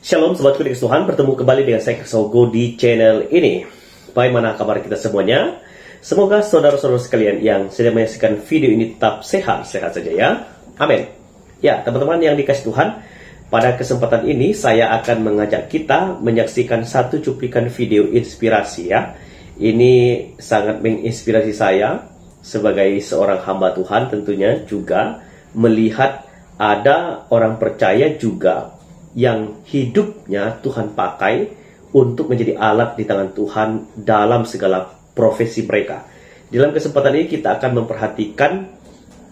Shalom Sobatku di Tuhan, bertemu kembali dengan saya Krisogo di channel ini. Bagaimana kabar kita semuanya? Semoga saudara-saudara sekalian yang sedang menyaksikan video ini tetap sehat-sehat saja ya. Amin. Ya, teman-teman yang dikasih Tuhan, pada kesempatan ini saya akan mengajak kita menyaksikan satu cuplikan video inspirasi ya. Ini sangat menginspirasi saya sebagai seorang hamba Tuhan, tentunya juga melihat ada orang percaya juga yang hidupnya Tuhan pakai untuk menjadi alat di tangan Tuhan dalam segala profesi mereka. Dalam kesempatan ini kita akan memperhatikan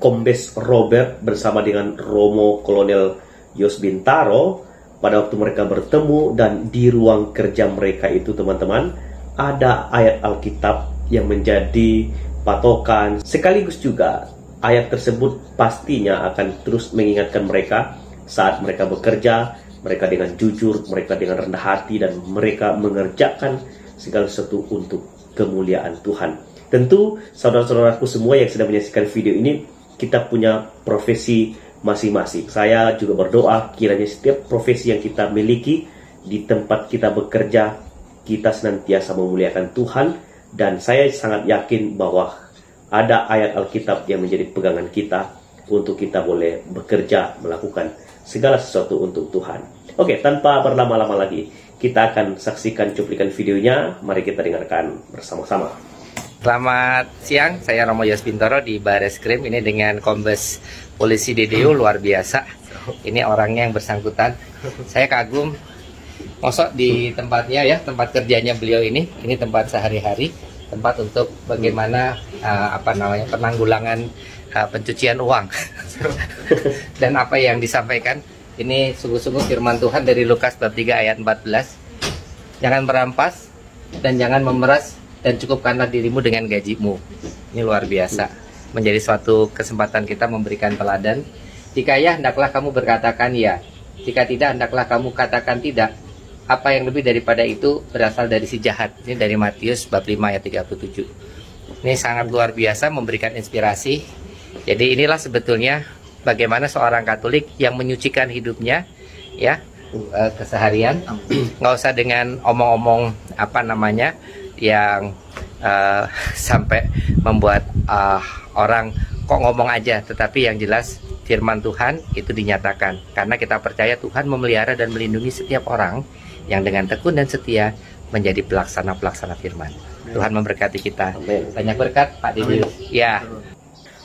Kombes Robert bersama dengan Romo Kolonel Yos Bintaro pada waktu mereka bertemu, dan di ruang kerja mereka itu teman-teman ada ayat Alkitab yang menjadi patokan, sekaligus juga ayat tersebut pastinya akan terus mengingatkan mereka saat mereka bekerja, mereka dengan jujur, mereka dengan rendah hati, dan mereka mengerjakan segala sesuatu untuk kemuliaan Tuhan. Tentu saudara-saudaraku semua yang sedang menyaksikan video ini, kita punya profesi masing-masing. Saya juga berdoa kiranya setiap profesi yang kita miliki di tempat kita bekerja, kita senantiasa memuliakan Tuhan. Dan saya sangat yakin bahwa ada ayat Alkitab yang menjadi pegangan kita untuk kita boleh bekerja, melakukan segala sesuatu untuk Tuhan. Oke, tanpa berlama-lama lagi, kita akan saksikan cuplikan videonya. Mari kita dengarkan bersama-sama. Selamat siang, saya Romo Yos Bintaro di Bareskrim. Ini dengan Kombes Polisi DDU, luar biasa. Ini orangnya yang bersangkutan. Saya kagum, mosok di tempatnya ya, tempat kerjanya beliau ini tempat sehari-hari, tempat untuk bagaimana penanggulangan pencucian uang. Dan apa yang disampaikan ini sungguh-sungguh firman Tuhan dari Lukas bab 3 ayat 14. Jangan merampas dan jangan memeras, dan cukupkanlah dirimu dengan gajimu. Ini luar biasa. Menjadi suatu kesempatan kita memberikan teladan. Jika ya, hendaklah kamu berkatakan ya. Jika tidak, hendaklah kamu katakan tidak. Apa yang lebih daripada itu berasal dari si jahat. Ini dari Matius bab 5 ayat 37. Ini sangat luar biasa, memberikan inspirasi. Jadi inilah sebetulnya bagaimana seorang Katolik yang menyucikan hidupnya ya, keseharian, nggak usah dengan omong-omong yang sampai membuat orang kok ngomong aja, tetapi yang jelas firman Tuhan itu dinyatakan, karena kita percaya Tuhan memelihara dan melindungi setiap orang yang dengan tekun dan setia menjadi pelaksana firman. Tuhan memberkati kita. Amen. Banyak berkat Pak Didi. Ya.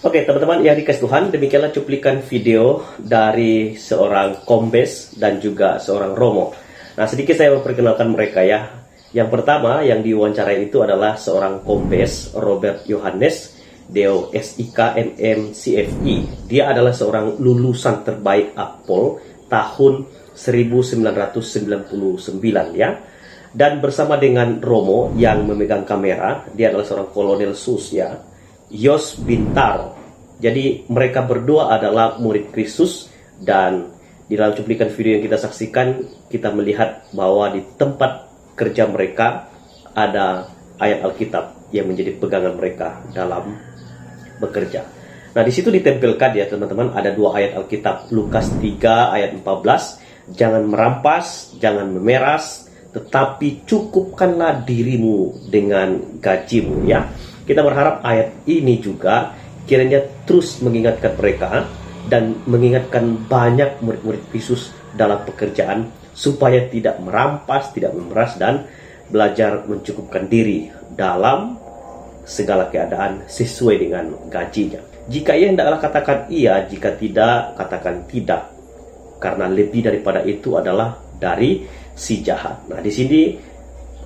Oke teman-teman yang dikasih Tuhan, demikianlah cuplikan video dari seorang kombes dan juga seorang romo. Nah, sedikit saya memperkenalkan mereka ya. Yang pertama yang diwawancarai itu adalah seorang kombes Robert Yohanes Deo SIK MM CFI. Dia adalah seorang lulusan terbaik Akpol tahun 1999 ya. Dan bersama dengan Romo yang memegang kamera, dia adalah seorang kolonel sus ya, Yos Bintaro. Jadi mereka berdua adalah murid Kristus, dan di dalam cuplikan video yang kita saksikan, kita melihat bahwa di tempat kerja mereka ada ayat Alkitab yang menjadi pegangan mereka dalam bekerja. Nah, di situ ditempelkan ya teman-teman, ada dua ayat Alkitab. Lukas 3 ayat 14, jangan merampas, jangan memeras, tetapi cukupkanlah dirimu dengan gajimu ya. Kita berharap ayat ini juga kiranya terus mengingatkan mereka dan mengingatkan banyak murid-murid Kristus dalam pekerjaan, supaya tidak merampas, tidak memeras, dan belajar mencukupkan diri dalam segala keadaan sesuai dengan gajinya. Jika ia hendaklah katakan iya, jika tidak katakan tidak, karena lebih daripada itu adalah dari si jahat. Nah, di sini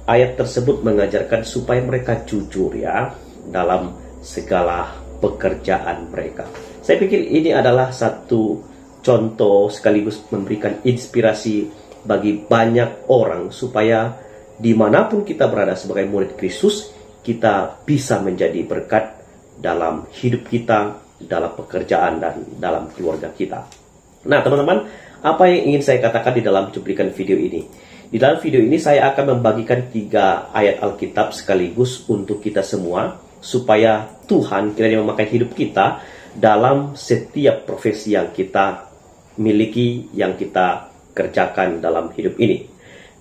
ayat tersebut mengajarkan supaya mereka jujur ya dalam segala pekerjaan mereka. Saya pikir ini adalah satu contoh sekaligus memberikan inspirasi bagi banyak orang supaya dimanapun kita berada sebagai murid Kristus, kita bisa menjadi berkat dalam hidup kita, dalam pekerjaan, dan dalam keluarga kita. Nah teman-teman, apa yang ingin saya katakan di dalam cuplikan video ini? Di dalam video ini saya akan membagikan 3 ayat Alkitab sekaligus untuk kita semua, supaya Tuhan kiranya memakai hidup kita dalam setiap profesi yang kita miliki, yang kita kerjakan dalam hidup ini.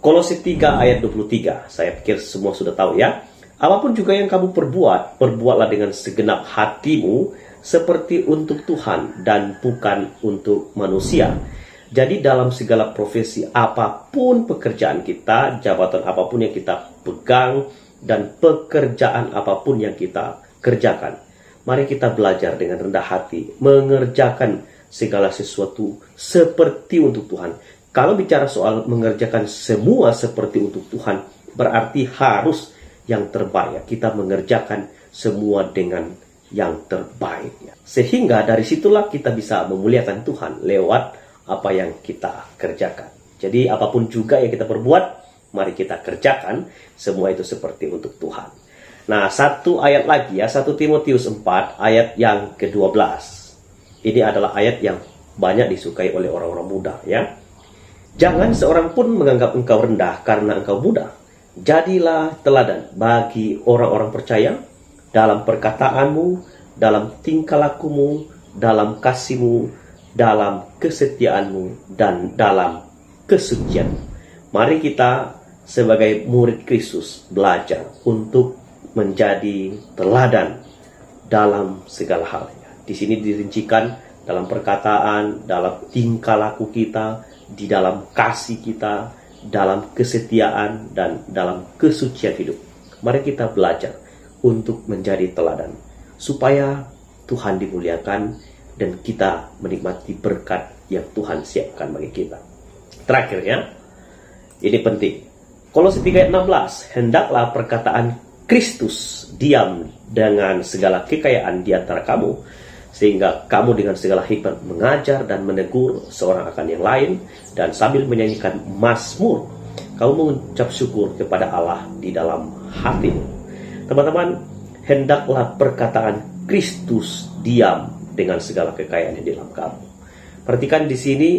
Kolose 3 ayat 23, saya pikir semua sudah tahu ya. Apapun juga yang kamu perbuat, perbuatlah dengan segenap hatimu seperti untuk Tuhan dan bukan untuk manusia. Jadi dalam segala profesi apapun pekerjaan kita, jabatan apapun yang kita pegang, dan pekerjaan apapun yang kita kerjakan, mari kita belajar dengan rendah hati, mengerjakan segala sesuatu seperti untuk Tuhan. Kalau bicara soal mengerjakan semua seperti untuk Tuhan, berarti harus yang terbaik ya. Kita mengerjakan semua dengan yang terbaik ya. Sehingga dari situlah kita bisa memuliakan Tuhan lewat apa yang kita kerjakan. Jadi apapun juga yang kita perbuat, mari kita kerjakan semua itu seperti untuk Tuhan. Nah, satu ayat lagi ya, 1 Timotius 4 ayat yang ke-12. Ini adalah ayat yang banyak disukai oleh orang-orang muda ya. Jangan seorang pun menganggap engkau rendah karena engkau muda. Jadilah teladan bagi orang-orang percaya dalam perkataanmu, dalam tingkah lakumu, dalam kasihmu, dalam kesetiaanmu, dan dalam kesucianmu. Mari kita sebagai murid Kristus belajar untuk menjadi teladan dalam segala hal. Di sini dirincikan dalam perkataan, dalam tingkah laku kita, di dalam kasih kita, dalam kesetiaan, dan dalam kesucian hidup. Mari kita belajar untuk menjadi teladan, supaya Tuhan dimuliakan dan kita menikmati berkat yang Tuhan siapkan bagi kita. Terakhir ya, ini penting. Kolose 3 ayat 16, hendaklah perkataan Kristus diam dengan segala kekayaan di antara kamu, sehingga kamu dengan segala hikmat mengajar dan menegur seorang akan yang lain, dan sambil menyanyikan mazmur, kamu mengucap syukur kepada Allah di dalam hatimu. Teman-teman, hendaklah perkataan Kristus diam dengan segala kekayaan yang di dalam kamu. Perhatikan di sini,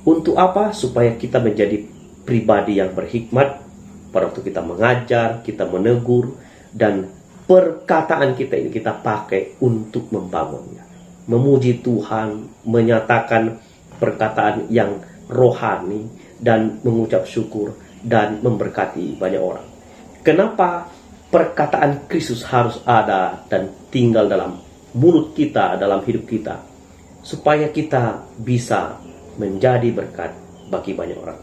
untuk apa? Supaya kita menjadi pribadi yang berhikmat pada waktu kita mengajar, kita menegur, dan perkataan kita ini kita pakai untuk membangunnya. Memuji Tuhan, menyatakan perkataan yang rohani, dan mengucap syukur, dan memberkati banyak orang. Kenapa perkataan Kristus harus ada dan tinggal dalam mulut kita, dalam hidup kita? Supaya kita bisa menjadi berkat bagi banyak orang.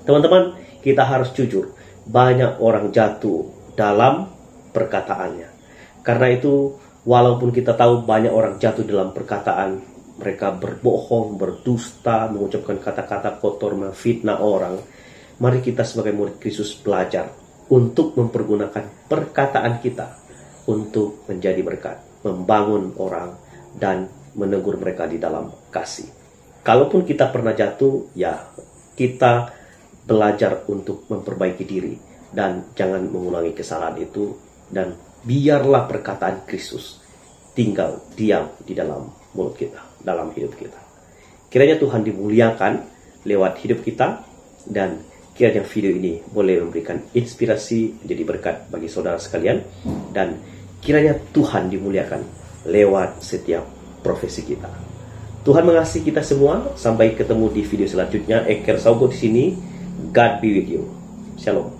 Teman-teman, kita harus jujur, banyak orang jatuh dalam perkataannya. Karena itu, walaupun kita tahu banyak orang jatuh dalam perkataan, mereka berbohong, berdusta, mengucapkan kata-kata kotor, memfitnah orang. Mari kita sebagai murid Kristus belajar untuk mempergunakan perkataan kita untuk menjadi berkat, membangun orang, dan menegur mereka di dalam kasih. Kalaupun kita pernah jatuh, ya kita belajar untuk memperbaiki diri dan jangan mengulangi kesalahan itu, dan biarlah perkataan Kristus tinggal diam di dalam mulut kita, dalam hidup kita. Kiranya Tuhan dimuliakan lewat hidup kita, dan kiranya video ini boleh memberikan inspirasi menjadi berkat bagi saudara sekalian, dan kiranya Tuhan dimuliakan lewat setiap profesi kita. Tuhan mengasihi kita semua. Sampai ketemu di video selanjutnya. Eker Saugo di sini. God be with you. Shalom.